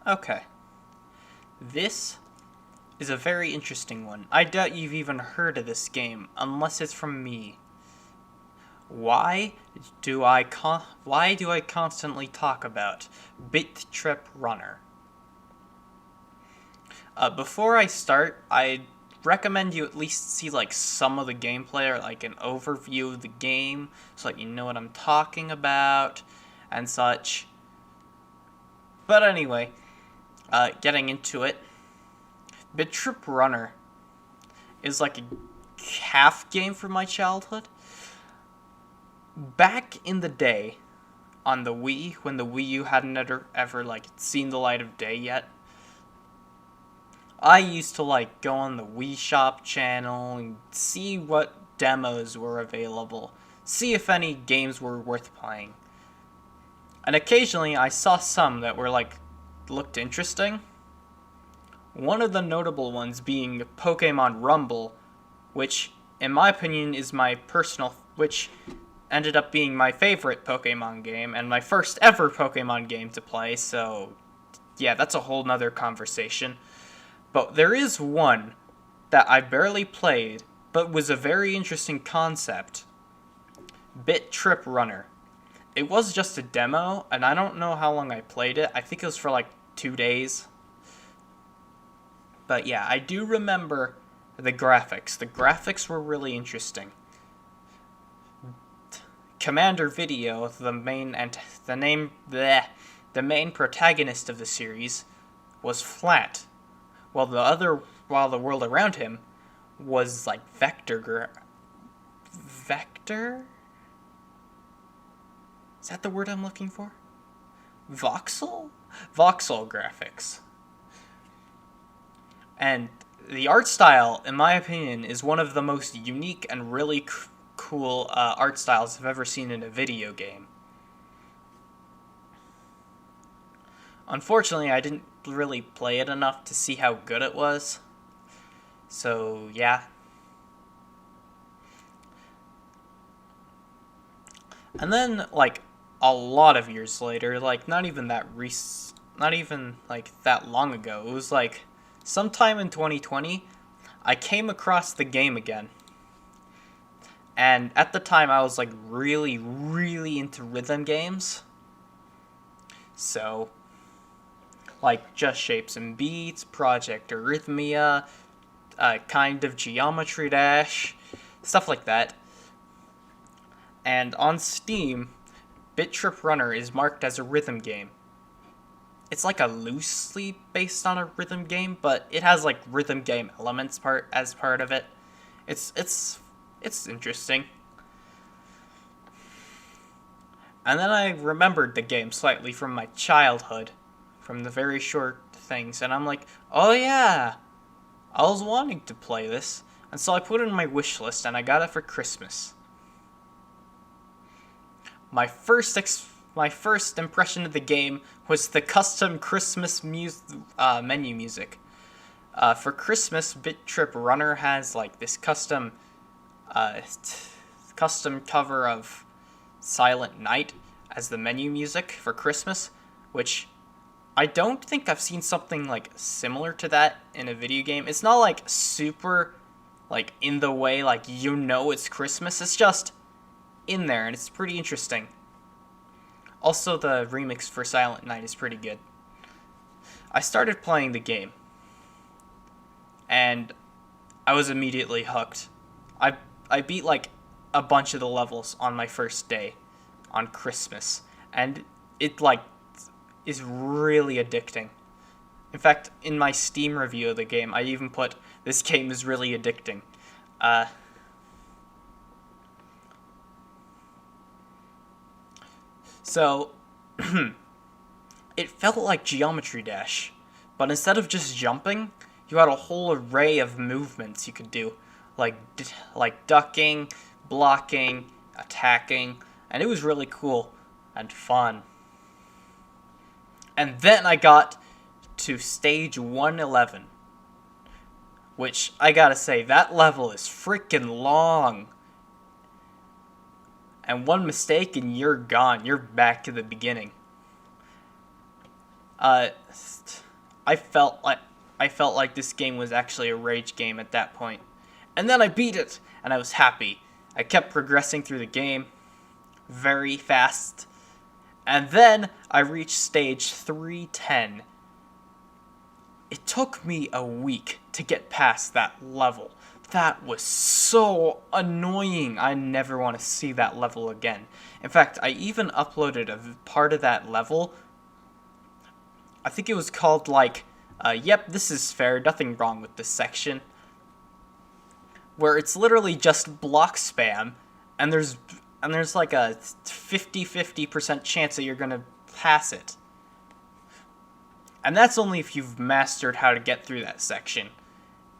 Okay. This is a very interesting one. I doubt you've even heard of this game, unless it's from me. Why do I constantly talk about BIT.TRIP Runner? Before I start, I recommend you at least see like some of the gameplay or like an overview of the game so that you know what I'm talking about and such. But anyway, getting into it, BIT.TRIP Runner is like a half game from my childhood. Back in the day, on the Wii, when the Wii U hadn't ever like seen the light of day yet, I used to like go on the Wii Shop channel and see what demos were available, see if any games were worth playing. And occasionally I saw some that were like looked interesting. One of the notable ones being Pokemon Rumble, which in my opinion is which ended up being my favorite Pokemon game and my first ever Pokemon game to play, so yeah, that's a whole nother conversation. But there is one that I barely played, but was a very interesting concept. BIT.TRIP Runner. It was just a demo, and I don't know how long I played it. I think it was for like 2 days. But yeah, I do remember the graphics. The graphics were really interesting. Commander Video, the main protagonist of the series, was flat, while the world around him was like vector. Is that the word I'm looking for? Voxel graphics. And the art style, in my opinion, is one of the most unique and really cool art styles I've ever seen in a video game. Unfortunately, I didn't really play it enough to see how good it was. So, yeah. And then, like, a lot of years later, like, not even that long ago, it was like sometime in 2020, I came across the game again. And at the time, I was like really, really into rhythm games. So, like Just Shapes and Beats, Project Arrhythmia, kind of Geometry Dash, stuff like that. And on Steam, BIT.TRIP Runner is marked as a rhythm game. It's like a loosely based on a rhythm game, but it has like rhythm game elements as part of it. It's interesting. And then I remembered the game slightly from my childhood, from the very short things, and I'm like, oh yeah, I was wanting to play this, and so I put it in my wish list, and I got it for Christmas. My first impression of the game was the custom Christmas menu music. For Christmas, BIT.TRIP Runner has like this custom cover of Silent Night as the menu music for Christmas, which I don't think I've seen something like similar to that in a video game. It's not like super like in the way like it's Christmas. It's just in there and it's pretty interesting. Also, the remix for Silent Night is pretty good. I started playing the game and I was immediately hooked. I beat like a bunch of the levels on my first day on Christmas, and it like is really addicting. In fact, in my Steam review of the game, I even put, this game is really addicting. So, it felt like Geometry Dash, but instead of just jumping, you had a whole array of movements you could do, like ducking, blocking, attacking, and it was really cool and fun. And then I got to stage 111, which I gotta say, that level is freaking long. And one mistake and you're gone. You're back to the beginning. Uh, I felt like this game was actually a rage game at that point. And then I beat it, and I was happy. I kept progressing through the game very fast. And then I reached stage 310. It took me a week to get past that level. That was so annoying. I never want to see that level again. In fact, I even uploaded a part of that level. I think it was called like, yep, this is fair, nothing wrong with this section. Where it's literally just block spam, and there's like a 50% chance that you're gonna pass it. And that's only if you've mastered how to get through that section.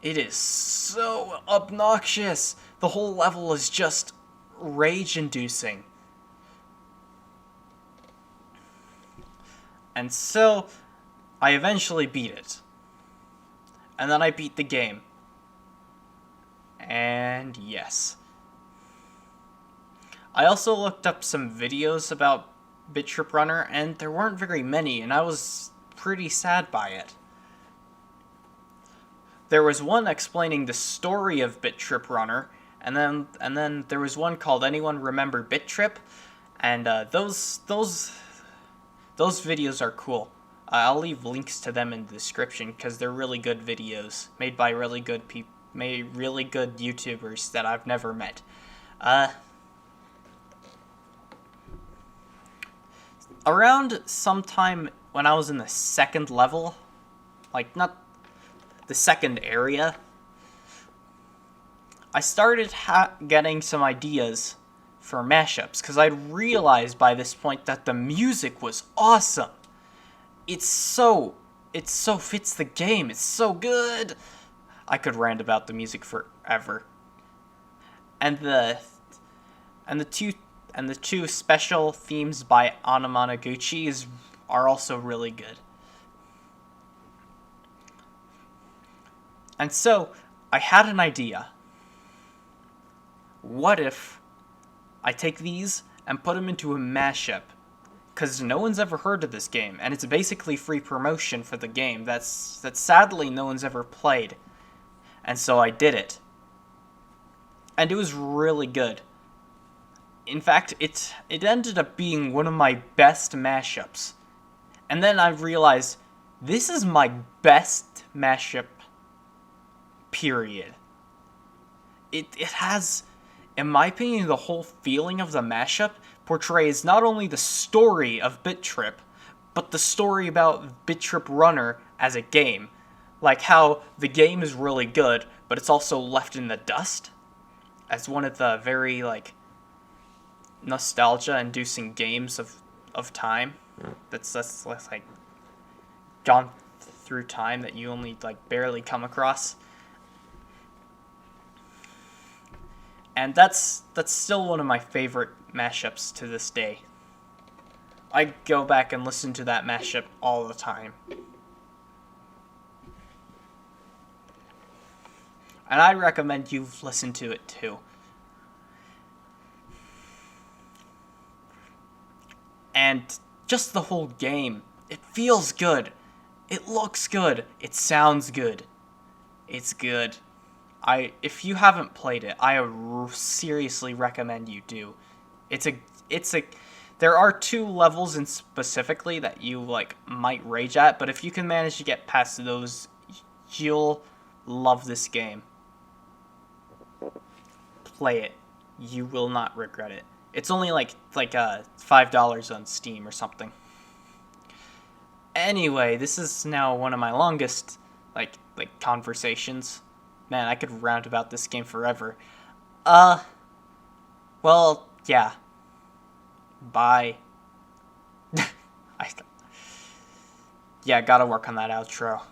It is so obnoxious. The whole level is just rage-inducing. And so, I eventually beat it. And then I beat the game. And yes. I also looked up some videos about BIT.TRIP Runner, and there weren't very many, and I was pretty sad by it. There was one explaining the story of BIT.TRIP Runner, and then there was one called "Anyone Remember BIT.TRIP?" And those videos are cool. I'll leave links to them in the description because they're really good videos made by really good YouTubers that I've never met. Around sometime when I was in the second level, like not the second area, I started getting some ideas for mashups because I'd realized by this point that the music was awesome. It so fits the game. It's so good. I could rant about the music forever. And the two special themes by Anamanaguchi are also really good. And so, I had an idea. What if I take these and put them into a mashup? Because no one's ever heard of this game, and it's basically free promotion for the game that sadly no one's ever played. And so I did it. And it was really good. In fact, it ended up being one of my best mashups. And then I realized, this is my best mashup, period. It has, in my opinion, the whole feeling of the mashup portrays not only the story of BIT.TRIP, but the story about BIT.TRIP Runner as a game. Like how the game is really good, but it's also left in the dust as one of the very, like, nostalgia-inducing games of time. That's like gone through time that you only like barely come across. And that's still one of my favorite mashups to this day. I go back and listen to that mashup all the time. And I recommend you listen to it too. And just the whole game, it feels good. It looks good. It sounds good. It's good. If you haven't played it, I seriously recommend you do. There are 2 levels in specifically that you like might rage at, but if you can manage to get past those, you'll love this game. Play it. You will not regret it. It's only like $5 on Steam or something. Anyway, this is now one of my longest like conversations. Man, I could rant about this game forever. Well, yeah. Bye. Yeah, gotta work on that outro.